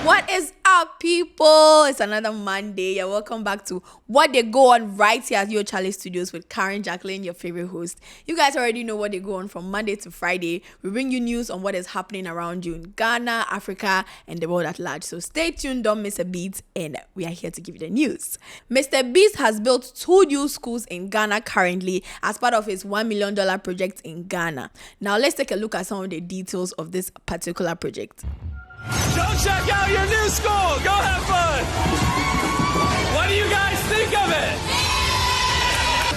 What is up, people? It's another Monday. You're welcome back to What They Go On right here at Your Charlie Studios with Karen Jacqueline, your favorite host. You guys already know what they go on from Monday to Friday. We bring you news on what is happening around you in Ghana, Africa, and the world at large. So stay tuned, don't miss a beat, and we are here to give you the news. MrBeast has built 2 new schools in Ghana currently as part of his $1 million project in Ghana. Now let's take a look at some of the details of this particular project. Go check out your new school. Go have fun. What do you guys think of it?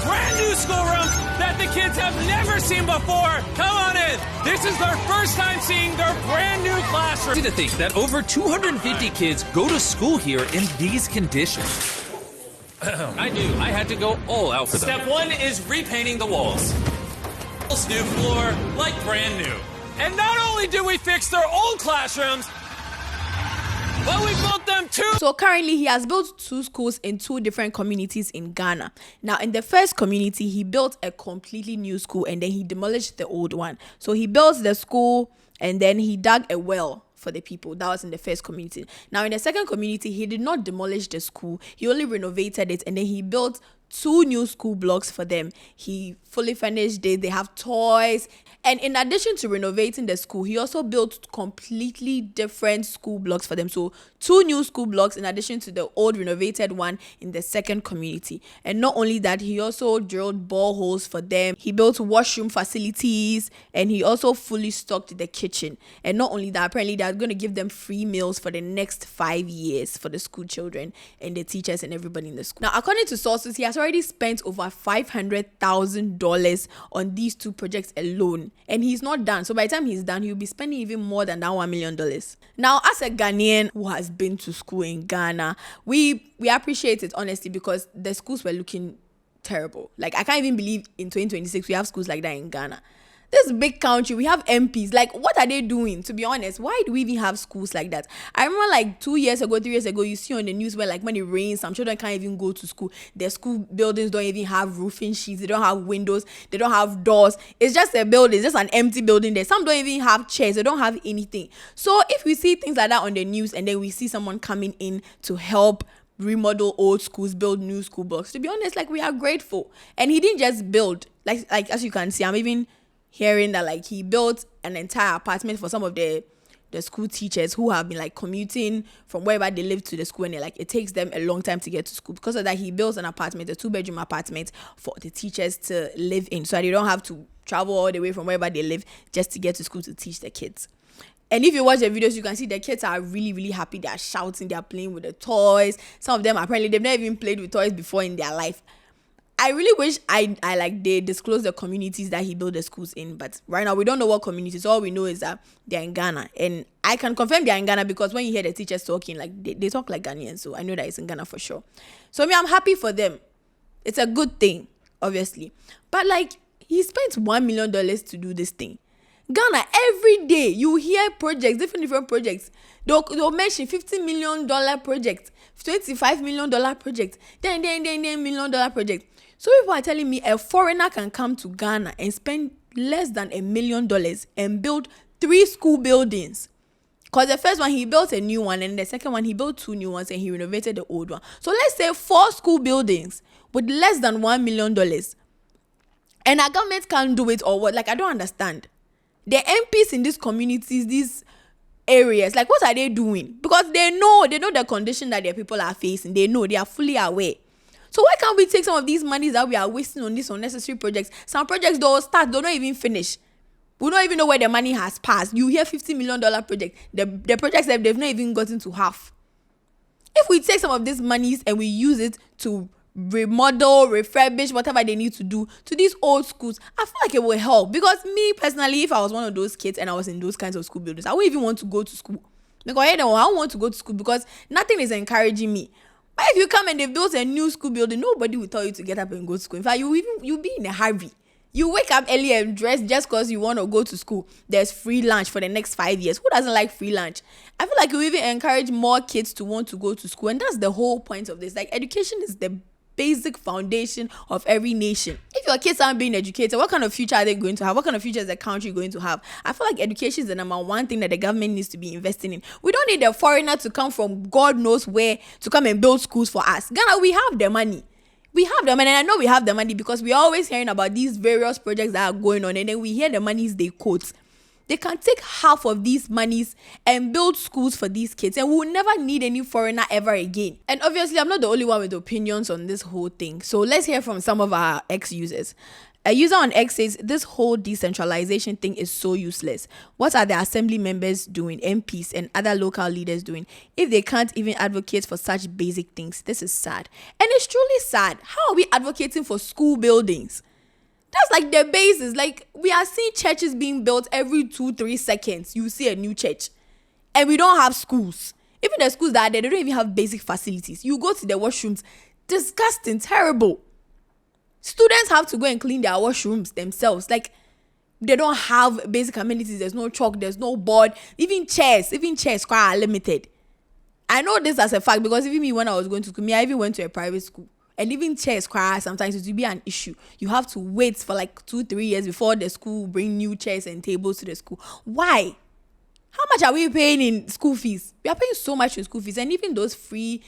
Brand new schoolrooms that the kids have never seen before. Come on in. This is their first time seeing their brand new classroom. To think that over 250 kids go to school here in these conditions. I knew I had to go all out for them. Step 1 is repainting the walls. New floor, like brand new. And not only did we fix their old classrooms, but we built them too. So currently he has built 2 schools in 2 different communities in Ghana. Now in the first community, he built a completely new school and then he demolished the old one. So he built the school and then he dug a well for the people. That was in the first community. Now in the second community, he did not demolish the school. He only renovated it and then he built 2 new school blocks for them. He fully furnished it. They have toys. And in addition to renovating the school, he also built completely different school blocks for them. So 2 new school blocks in addition to the old renovated one in the second community. And not only that, he also drilled boreholes for them. He built washroom facilities and he also fully stocked the kitchen. And not only that, apparently they're going to give them free meals for the next 5 years for the school children and the teachers and everybody in the school. Now, according to sources, he has already spent over $500,000 on these 2 projects alone. And he's not done. So by the time he's done, he'll be spending even more than that $1 million. Now, as a Ghanaian who has been to school in Ghana, we appreciate it, honestly, because the schools were looking terrible. Like, I can't even believe in 2026 we have schools like that in Ghana. This big country, we have MPs. Like, what are they doing? To be honest, why do we even have schools like that? I remember like 2 years ago, 3 years ago, you see on the news where like when it rains, some children can't even go to school. Their school buildings don't even have roofing sheets. They don't have windows. They don't have doors. It's just a building. It's just an empty building there. Some don't even have chairs. They don't have anything. So if we see things like that on the news and then we see someone coming in to help remodel old schools, build new school blocks, to be honest, like we are grateful. And he didn't just build. Like as you can see, I'm even hearing that like he built an entire apartment for some of the school teachers who have been like commuting from wherever they live to the school, and like it takes them a long time to get to school. Because of that, he built an apartment, a 2-bedroom apartment for the teachers to live in, so they don't have to travel all the way from wherever they live just to get to school to teach the kids. And if you watch the videos, you can see the kids are really, really happy. They are shouting, they are playing with the toys. Some of them apparently they've never even played with toys before in their life. I really wish I like they disclose the communities that he built the schools in, but right now we don't know what communities. All we know is that they're in Ghana, and I can confirm they're in Ghana because when you hear the teachers talking, like they talk like Ghanaians, so I know that it's in Ghana for sure. So I'm happy for them. It's a good thing, obviously, but like he spent $1 million to do this thing. Ghana, every day you hear projects, different projects. They'll mention $50 million project, $25 million project, then $1 million project. So people are telling me a foreigner can come to Ghana and spend less than $1 million and build 3 school buildings. Because the first one, he built a new one, and the second one, he built 2 new ones and he renovated the old one. So let's say 4 school buildings with less than $1 million. And our government can't do it, or what? Like, I don't understand. The MPs in these communities, these areas, like what are they doing? Because they know the condition that their people are facing. They know, they are fully aware. So why can't we take some of these monies that we are wasting on these unnecessary projects? Some projects don't start, they don't even finish. We don't even know where the money has passed. You hear $50 million project. The projects that they've not even gotten to half. If we take some of these monies and we use it to remodel, refurbish, whatever they need to do to these old schools, I feel like it will help. Because me personally, if I was one of those kids and I was in those kinds of school buildings, I wouldn't even want to go to school. Because I don't want to go to school because nothing is encouraging me. But if you come and they built a new school building, nobody will tell you to get up and go to school. In fact, you'll be in a hurry. You wake up early and dress just because you want to go to school. There's free lunch for the next 5 years. Who doesn't like free lunch? I feel like you even encourage more kids to want to go to school. And that's the whole point of this. Like, education is the basic foundation of every nation. If your kids aren't being educated, what kind of future are they going to have? What kind of future is the country going to have? I feel like education is the number one thing that the government needs to be investing in. We don't need a foreigner to come from God knows where to come and build schools for us. Ghana, we have the money. We have the money, and I know we have the money because we're always hearing about these various projects that are going on, and then we hear the monies they quote. They can take half of these monies and build schools for these kids, and we'll never need any foreigner ever again. And obviously, I'm not the only one with opinions on this whole thing. So let's hear from some of our ex-users. A user on X says, this whole decentralization thing is so useless. What are the assembly members doing, MPs and other local leaders doing, if they can't even advocate for such basic things? This is sad. And it's truly sad. How are we advocating for school buildings? That's like the basis. Like, we are seeing churches being built every 2-3 seconds. You see a new church. And we don't have schools. Even the schools that are there, they don't even have basic facilities. You go to the washrooms. Disgusting. Terrible. Students have to go and clean their washrooms themselves. Like, they don't have basic amenities. There's no chalk. There's no board. Even chairs are limited. I know this as a fact because even me, when I was going to school, I even went to a private school. And even chairs cry sometimes it will be an issue. You have to wait for like 2-3 years before the school will bring new chairs and tables to the school. Why? How much are we paying in school fees? We are paying so much in school fees, and even those free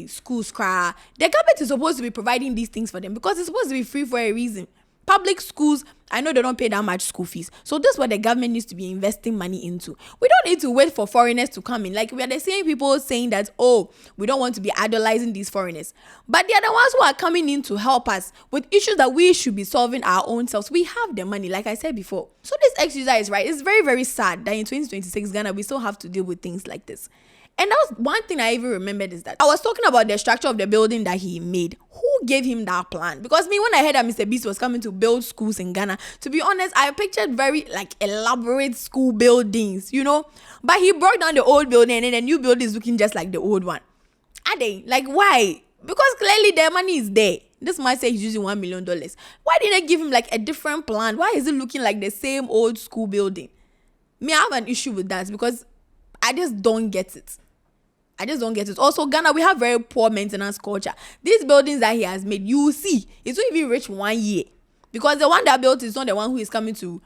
schools cry. The government is supposed to be providing these things for them because it's supposed to be free for a reason. Public schools, I know they don't pay that much school fees. So this is what the government needs to be investing money into. We don't need to wait for foreigners to come in. Like, we are the same people saying that, oh, we don't want to be idolizing these foreigners. But they are the ones who are coming in to help us with issues that we should be solving our own selves. We have the money, like I said before. So this ex-user is right. It's very, very sad that in 2026 Ghana, we still have to deal with things like this. And that was one thing I even remembered, is that I was talking about the structure of the building that he made. Who gave him that plan? Because me, when I heard that MrBeast was coming to build schools in Ghana, to be honest, I pictured very like elaborate school buildings, you know. But he broke down the old building, and then the new building is looking just like the old one. Are they? Like, why? Because clearly their money is there. This man said he's using $1 million. Why didn't they give him like a different plan? Why is it looking like the same old school building? Me, I have an issue with that because I just don't get it. Also, Ghana, we have very poor maintenance culture. These buildings that he has made, you will see, it won't even reach 1 year. Because the one that built is not the one who is coming to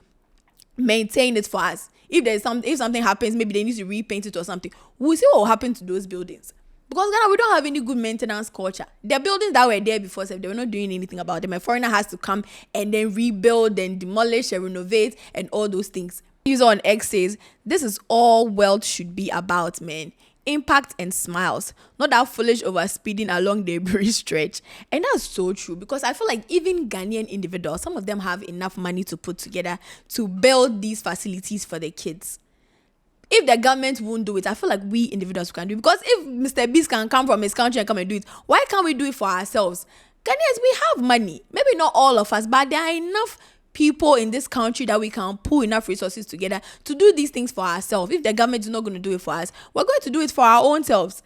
maintain it for us. If something happens, maybe they need to repaint it or something. We'll see what will happen to those buildings. Because Ghana, we don't have any good maintenance culture. The buildings that were there before, they were not doing anything about them. A foreigner has to come and then rebuild and demolish and renovate and all those things. User on X says, this is all wealth should be about, man. Impact and smiles, not that foolish over speeding along the bridge stretch. And that's so true, because I feel like even Ghanaian individuals, some of them have enough money to put together to build these facilities for their kids. If the government won't do it, I feel like we individuals can do it. Because if MrBeast can come from his country and come and do it, why can't we do it for ourselves? Ghanaians, we have money. Maybe not all of us, but there are enough people in this country that we can pull enough resources together to do these things for ourselves. If the government is not going to do it for us, we're going to do it for our own selves.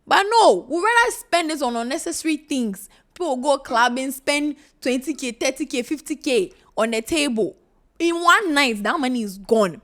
But no, we'd rather spend this on unnecessary things. People go clubbing, spend 20k, 30k, 50k on the table. In one night, that money is gone.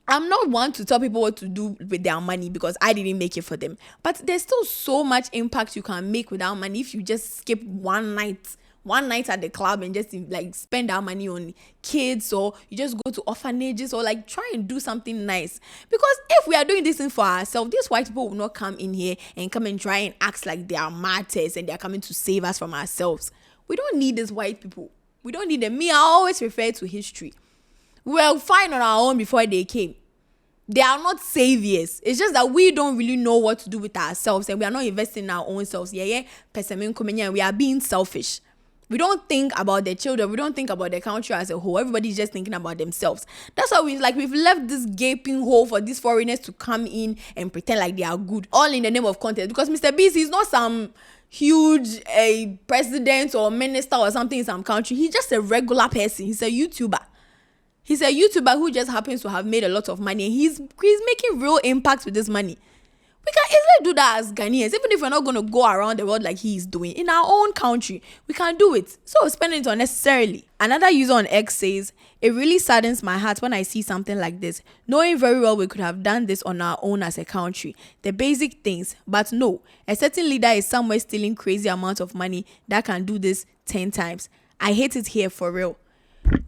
I'm not one to tell people what to do with their money because I didn't make it for them. But there's still so much impact you can make with that money if you just skip one night at the club and just like spend our money on kids, or you just go to orphanages, or like try and do something nice. Because if we are doing this thing for ourselves, these white people will not come in here and come and try and act like they are martyrs and they are coming to save us from ourselves. We don't need these white people. We don't need them. Me, I always refer to history. We were fine on our own before they came. They are not saviors. It's just that we don't really know what to do with ourselves, and we are not investing in our own selves. We are being selfish. We don't think about their children. We don't think about the country as a whole. Everybody's just thinking about themselves. That's why we've left this gaping hole for these foreigners to come in and pretend like they are good, all in the name of content. Because MrBeast is not some huge president or minister or something in some country. He's just a regular person. He's a YouTuber. He's a YouTuber who just happens to have made a lot of money. He's making real impact with this money. We can easily do that as Ghanaians, even if we're not going to go around the world like he is doing. In our own country, we can do it. So spending it unnecessarily. Another user on X says, it really saddens my heart when I see something like this, knowing very well we could have done this on our own as a country. The basic things, but no, a certain leader is somewhere stealing crazy amounts of money that can do this 10 times. I hate it here for real.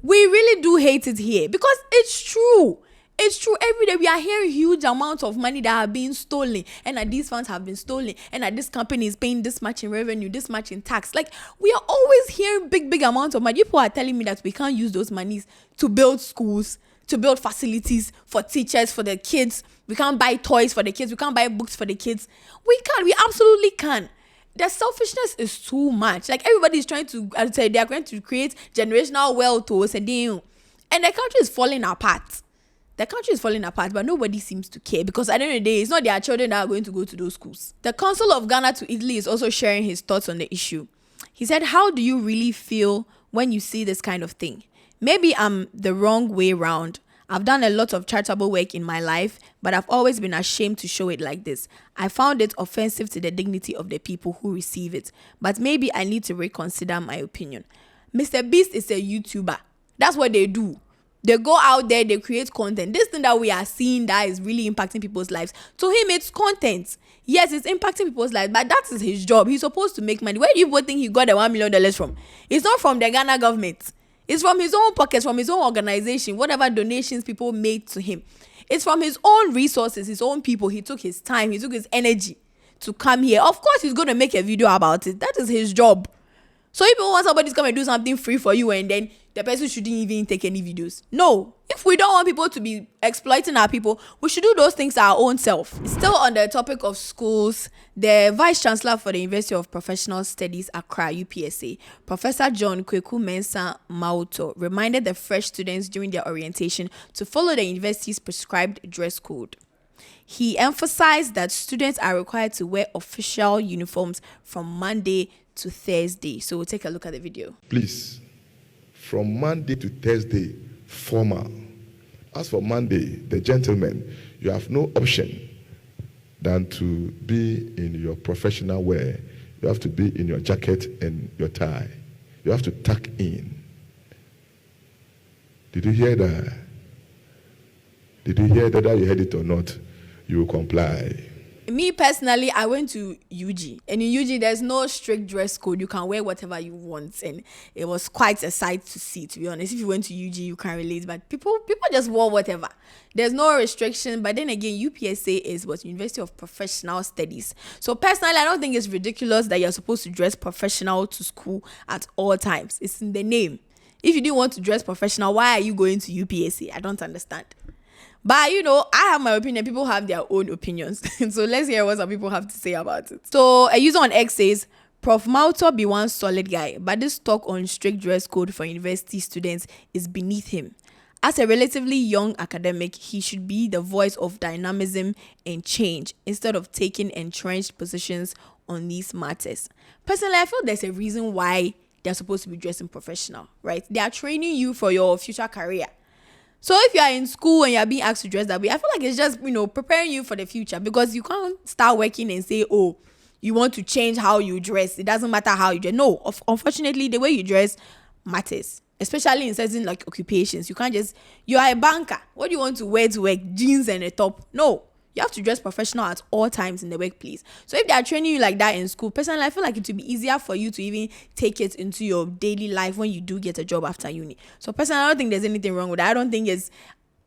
We really do hate it here because it's true. It's true. Every day we are hearing huge amounts of money that are being stolen, and that these funds have been stolen, and that this company is paying this much in revenue, this much in tax. Like, we are always hearing big amounts of money. People are telling me that we can't use those monies to build schools, to build facilities for teachers, for the kids. We can't buy toys for the kids. We can't buy books for the kids. We can. We absolutely can. The selfishness is too much. Like, everybody is trying to, I would say, they are going to create generational wealth, and the country is falling apart. The country is falling apart, but nobody seems to care because at the end of the day, it's not their children that are going to go to those schools. The Consul of Ghana to Italy is also sharing his thoughts on the issue. He said, how do you really feel when you see this kind of thing? Maybe I'm the wrong way round. I've done a lot of charitable work in my life, but I've always been ashamed to show it like this. I found it offensive to the dignity of the people who receive it, but maybe I need to reconsider my opinion. MrBeast is a YouTuber. That's what they do. They go out there, they create content. This thing that we are seeing that is really impacting people's lives, to him, it's content. Yes, it's impacting people's lives, but that is his job. He's supposed to make money. Where do you both think he got the $1 million from? It's not from the Ghana government. It's from his own pockets, from his own organization, whatever donations people made to him. It's from his own resources, his own people. He took his time, he took his energy to come here. Of course, he's going to make a video about it. That is his job. So if you want somebody to come and do something free for you and then the person shouldn't even take any videos. No. If we don't want people to be exploiting our people, we should do those things our own self. Still on the topic of schools, the Vice Chancellor for the University of Professional Studies, Accra, UPSA, Professor John Kweku Mensah Mauto, reminded the fresh students during their orientation to follow the university's prescribed dress code. He emphasized that students are required to wear official uniforms from Monday to Thursday. So we'll take a look at the video. Please, from Monday to Thursday, formal. As for Monday, the gentlemen, you have no option than to be in your professional wear. You have to be in your jacket and your tie. You have to tuck in. Did you hear that? Did you hear that? You heard it or not? You will comply. Me personally, I went to UG, and in UG there's no strict dress code. You can wear whatever you want, and it was quite a sight to see, to be honest. If you went to UG, you can relate, but people just wore whatever. There's no restriction. But then again, UPSA is what, University of Professional Studies. So personally, I don't think it's ridiculous that you're supposed to dress professional to school at all times. It's in the name. If you didn't want to dress professional, why are you going to UPSA? I don't understand. But, I have my opinion. People have their own opinions. So let's hear what some people have to say about it. So a user on X says, Prof. Mauto be one solid guy, but this talk on strict dress code for university students is beneath him. As a relatively young academic, he should be the voice of dynamism and change instead of taking entrenched positions on these matters. Personally, I feel there's a reason why they're supposed to be dressing professional, right? They are training you for your future career. So if you are in school and you're being asked to dress that way, I feel like it's just, preparing you for the future, because you can't start working and say, oh, you want to change how you dress. It doesn't matter how you dress. No, unfortunately, the way you dress matters, especially in certain occupations. You can't just, you are a banker. What do you want to wear to work? Jeans and a top? No. You have to dress professional at all times in the workplace. So if they are training you like that in school, personally, I feel like it would be easier for you to even take it into your daily life when you do get a job after uni. So personally, I don't think there's anything wrong with that. I don't think it's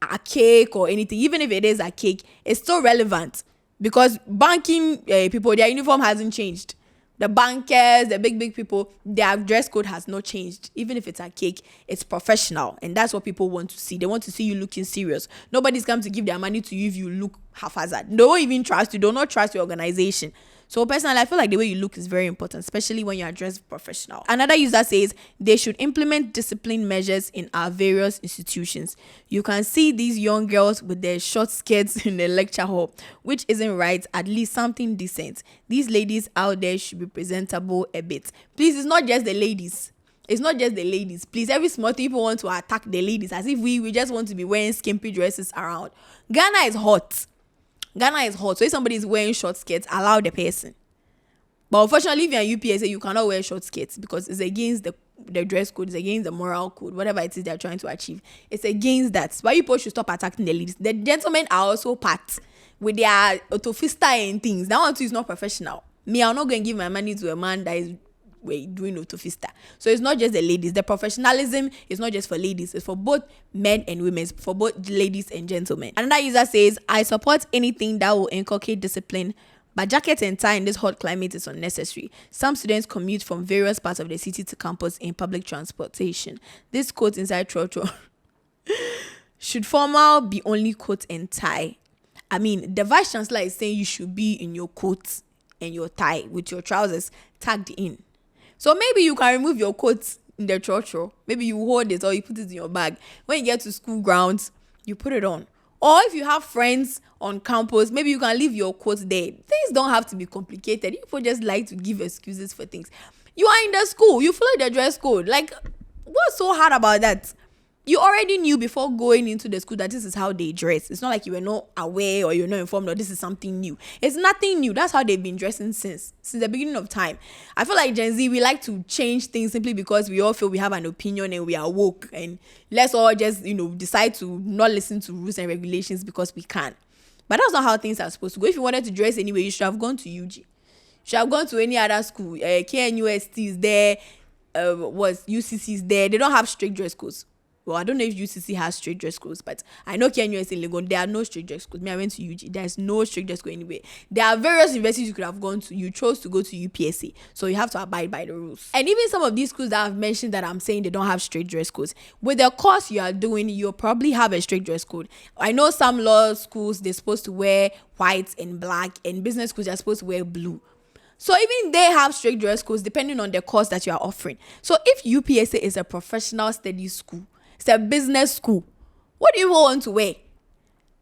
a cake or anything. Even if it is a cake, it's still relevant, because banking people, their uniform hasn't changed. The bankers, the big people, their dress code has not changed. Even if it's a cake, it's professional. And that's what people want to see. They want to see you looking serious. Nobody's come to give their money to you if you look haphazard. They don't even trust you. They do not trust your organization. So personally, I feel like the way you look is very important, especially when you are dressed professional. Another user says they should implement discipline measures in our various institutions. You can see these young girls with their short skirts in the lecture hall, which isn't right. At least something decent. These ladies out there should be presentable a bit. Please, it's not just the ladies. It's not just the ladies. Please, every small thing people want to attack the ladies as if we just want to be wearing skimpy dresses around. Ghana is hot. Ghana is hot, so if somebody is wearing short skirts, allow the person. But unfortunately, if you're in UPSA, you cannot wear short skirts because it's against the dress code, it's against the moral code, whatever it is they're trying to achieve. It's against that. Why you people should stop attacking the ladies. The gentlemen are also packed with their autofista and things. That one too is not professional. Me, I'm not going to give my money to a man that is doing autofista. So it's not just the ladies. The professionalism is not just for ladies. It's for both men and women. It's for both ladies and gentlemen. Another user says, I support anything that will inculcate discipline, but jacket and tie in this hot climate is unnecessary. Some students commute from various parts of the city to campus in public transportation. This quote inside Trotro. Should formal be only coat and tie? I mean, the vice chancellor is saying you should be in your coat and your tie with your trousers tucked in. So maybe you can remove your coat in the Trotro. Maybe you hold it or you put it in your bag. When you get to school grounds, you put it on. Or if you have friends on campus, maybe you can leave your coat there. Things don't have to be complicated. People just like to give excuses for things. You are in the school. You follow the dress code. Like, what's so hard about that? You already knew before going into the school that this is how they dress. It's not like you were not aware or you're not informed or this is something new. It's nothing new. That's how they've been dressing since the beginning of time. I feel like Gen Z, we like to change things simply because we all feel we have an opinion and we are woke. And let's all just, decide to not listen to rules and regulations because we can. But that's not how things are supposed to go. If you wanted to dress anyway, you should have gone to UG. You should have gone to any other school. KNUST is there. UCC is there. They don't have strict dress codes. Well, I don't know if UCC has strict dress codes, but I know KNUS in Legon, there are no strict dress codes. Me, I went to UG. There's no strict dress code anyway. There are various universities you could have gone to. You chose to go to UPSA, so you have to abide by the rules. And even some of these schools that I've mentioned that I'm saying they don't have strict dress codes, with the course you are doing, you'll probably have a strict dress code. I know some law schools, they're supposed to wear white and black, and business schools are supposed to wear blue. So even they have strict dress codes depending on the course that you are offering. So if UPSA is a professional studies school, it's a business school, what do you want to wear?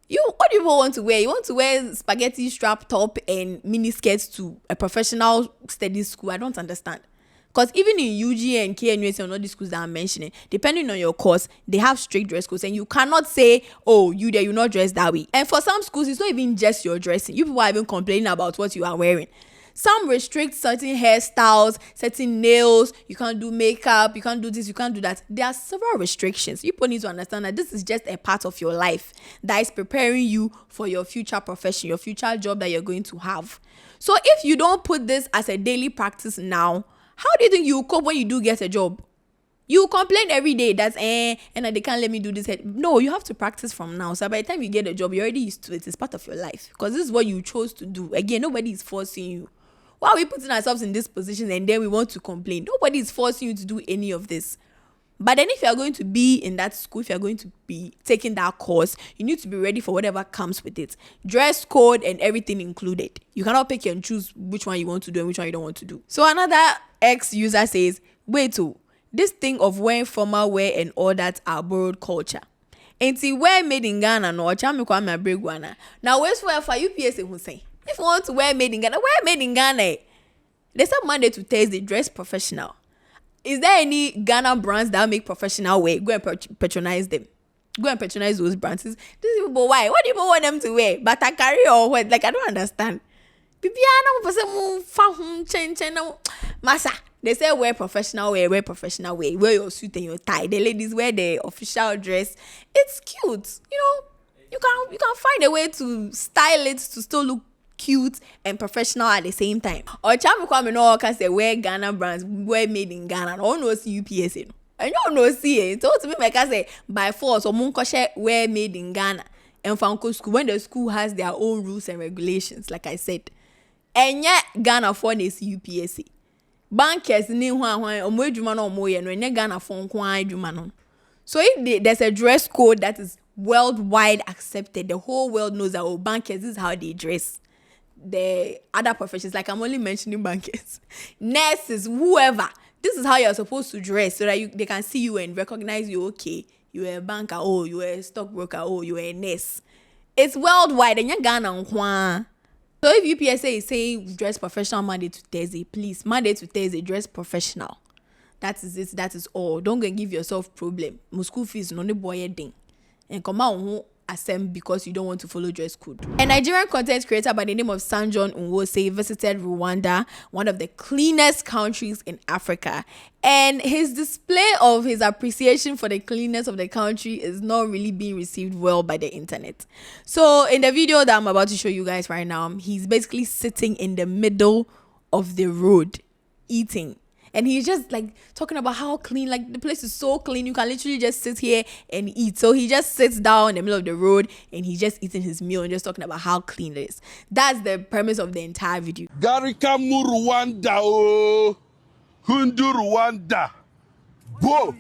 What do you want to wear? You want to wear spaghetti strap top and mini skirts to a professional studies school? I don't understand. Because even in UG and KNUS and all these schools that I'm mentioning, depending on your course, they have strict dress codes. And you cannot say, oh, you're not dressed that way. And for some schools, it's not even just your dressing. You people are even complaining about what you are wearing. Some restrict certain hairstyles, certain nails. You can't do makeup. You can't do this. You can't do that. There are several restrictions. People need to understand that this is just a part of your life that is preparing you for your future profession, your future job that you're going to have. So if you don't put this as a daily practice now, how do you think you cope when you do get a job? You complain every day that and they can't let me do this. No, you have to practice from now. So by the time you get a job, you're already used to it. It's part of your life because this is what you chose to do. Again, nobody is forcing you. Why are we putting ourselves in this position and then we want to complain? Nobody is forcing you to do any of this. But then if you're going to be in that school, if you're going to be taking that course, you need to be ready for whatever comes with it. Dress code and everything included. You cannot pick and choose which one you want to do and which one you don't want to do. So another ex-user says, wait, this thing of wearing formal wear and all that are borrowed culture. And see, wear made in Ghana, no, now where's where for UPSA who say? If you want to wear made in Ghana, wear made in Ghana. They say Monday to Thursday, dress professional. Is there any Ghana brands that make professional wear? Go and patronize them. Go and patronize those brands. These people, why? What do you want them to wear? Batakari or what? Like, I don't understand. Masa. They say wear professional wear, wear your suit and your tie. The ladies wear the official dress. It's cute. You can find a way to style it to still look cute and professional at the same time. Or Chamu Kwame no can say wear Ghana brands, wear made in Ghana. No one knows UPSA. I don't know see it. So to me, I can say by force or munkoshe wear made in Ghana. And for school, when the school has their own rules and regulations, like I said. And yet Ghana phone is UPSA. Bankers ni hwan omo adwuma na omo ye no enye Ghana phone kwan adwuma no. So if there's a dress code that is worldwide accepted, the whole world knows that bankers, this is how they dress. The other professions, like I'm only mentioning bankers, nurses, whoever, this is how you're supposed to dress so that they can see you and recognize you. Okay, you're a banker, oh, you're a stockbroker, oh, you're a nurse. It's worldwide and you're Ghana. So if UPSA is saying dress professional Monday to Thursday, please, Monday to Thursday, dress professional. That is it. That is all. Don't go and give yourself problem. My school fees no boy thing. And come out assent because you don't want to follow dress code. A Nigerian content creator by the name of Sanjon Nwose visited Rwanda, one of the cleanest countries in Africa. And his display of his appreciation for the cleanness of the country is not really being received well by the internet. So in the video that I'm about to show you guys right now, he's basically sitting in the middle of the road eating. And he's just like talking about how clean, like the place is so clean, you can literally just sit here and eat. So he just sits down in the middle of the road and he's just eating his meal and just talking about how clean it is. That's the premise of the entire video. Garikamu Rwanda, oh, Hundu Rwanda, bro.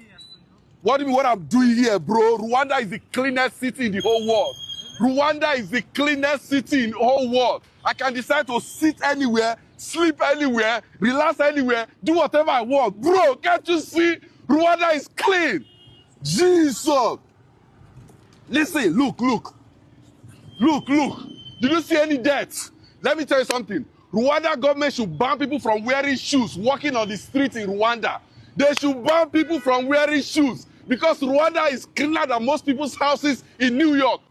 What do you mean what I'm doing here, bro? Rwanda is the cleanest city in the whole world. Rwanda is the cleanest city in the whole world. I can decide to sit anywhere, sleep anywhere, relax anywhere, do whatever I want. Bro, can't you see? Rwanda is clean. Jesus. Listen, look. Did you see any deaths? Let me tell you something. Rwanda government should ban people from wearing shoes, walking on the streets in Rwanda. They should ban people from wearing shoes because Rwanda is cleaner than most people's houses in New York.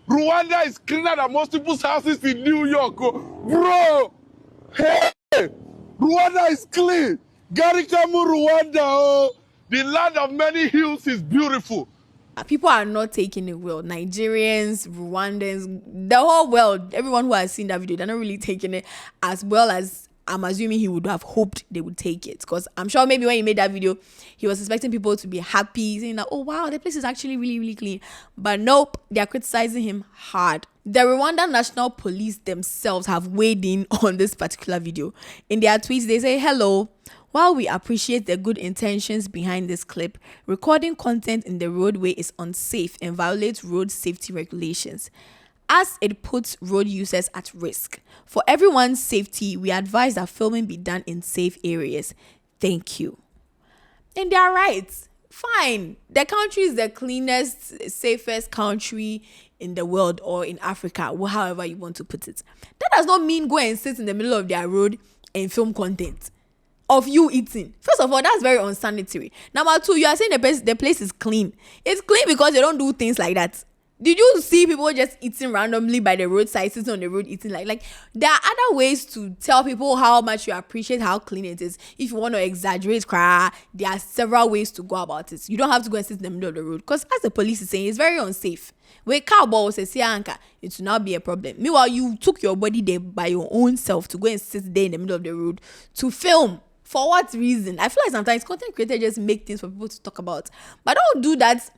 Rwanda is cleaner than most people's houses in New York. Bro, hey, Rwanda is clean. Garikamu Rwanda, oh, the land of many hills is beautiful. People are not taking it well. Nigerians, Rwandans, the whole world, everyone who has seen that video, they're not really taking it as well as I'm assuming he would have hoped they would take it. Because I'm sure maybe when he made that video, he was expecting people to be happy, saying that, oh wow, the place is actually really, really clean. But nope, they're criticizing him hard. The Rwandan National Police themselves have weighed in on this particular video. In their tweets, they say, hello. While we appreciate the good intentions behind this clip, recording content in the roadway is unsafe and violates road safety regulations, as it puts road users at risk. For everyone's safety, we advise that filming be done in safe areas. Thank you. And they're right. Fine. The country is the cleanest, safest country in the world or in Africa, or however you want to put it. That does not mean go and sit in the middle of their road and film content of you eating. First of all, that's very unsanitary. Number two, you are saying the place is clean. It's clean because they don't do things like that. Did you see people just eating randomly by the roadside, sitting on the road eating? Like there are other ways to tell people how much you appreciate how clean it is. If you want to exaggerate, there are several ways to go about it. You don't have to go and sit in the middle of the road because, as the police is saying, it's very unsafe. Where cowboys say anchor, it will not be a problem. Meanwhile, you took your body there by your own self to go and sit there in the middle of the road to film. For what reason? I feel like sometimes content creators just make things for people to talk about, but don't do that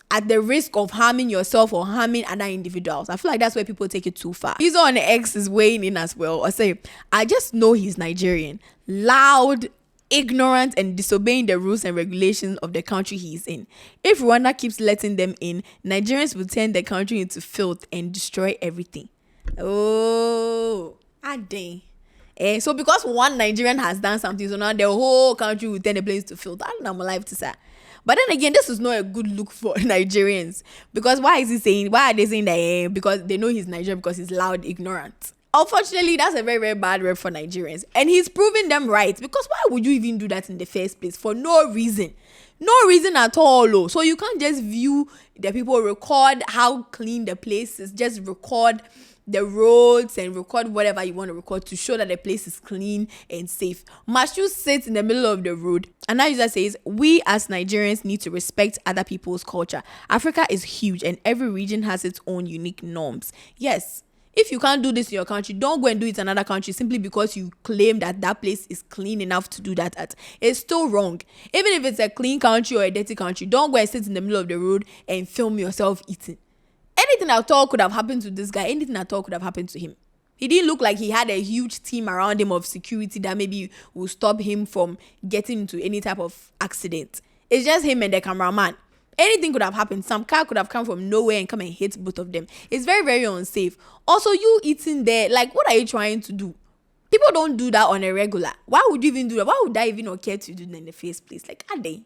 at the risk of harming yourself or harming other individuals. I feel like that's where people take it too far. He's on X is weighing in as well. I say, I just know he's Nigerian, loud, ignorant, and disobeying the rules and regulations of the country he's in. If Rwanda keeps letting them in, Nigerians will turn the country into filth and destroy everything. Oh, dang. So because one Nigerian has done something, so now the whole country will turn the place to filth. I don't know, I'm alive to say. But then again, this is not a good look for Nigerians. Because why are they saying that? Because they know he's Nigerian because he's loud, ignorant. Unfortunately, that's a very, very bad rep for Nigerians. And he's proving them right. Because why would you even do that in the first place? For no reason. No reason at all. Oh. So you can't just view the people, record how clean the place is. Just record the roads and record whatever you want to record to show that the place is clean and safe. Must you sit in the middle of the road? Another user says, we as Nigerians need to respect other people's culture. Africa is huge and every region has its own unique norms. Yes, if you can't do this in your country, don't go and do it in another country simply because you claim that that place is clean enough to do that at. It's still wrong. Even if it's a clean country or a dirty country, don't go and sit in the middle of the road and film yourself eating. Anything at all could have happened to this guy. Anything at all could have happened to him. He didn't look like he had a huge team around him of security that maybe will stop him from getting into any type of accident. It's just him and the cameraman. Anything could have happened. Some car could have come from nowhere and come and hit both of them. It's very, very unsafe. Also, you eating there, like, what are you trying to do? People don't do that on a regular. Why would you even do that? Why would I even okay to do that in the first place? Like, are they?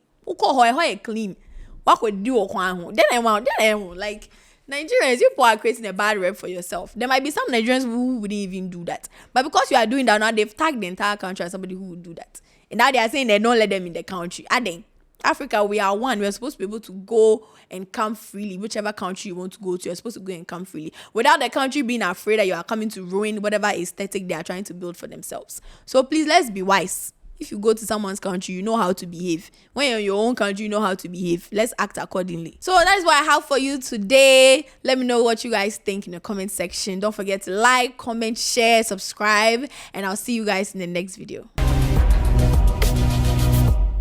Clean. What could do? Then like, Nigerians, you people are creating a bad rep for yourself. There might be some Nigerians who wouldn't even do that. But because you are doing that now, they've tagged the entire country as somebody who would do that. And now they are saying they don't let them in the country. Are they? Africa, we are one. We're supposed to be able to go and come freely, whichever country you want to go to. You're supposed to go and come freely without the country being afraid that you are coming to ruin whatever aesthetic they are trying to build for themselves. So please, let's be wise. If you go to someone's country, you know how to behave. When you're in your own country, you know how to behave. Let's act accordingly. So that is what I have for you today. Let me know what you guys think in the comment section. Don't forget to like, comment, share, subscribe, and I'll see you guys in the next video.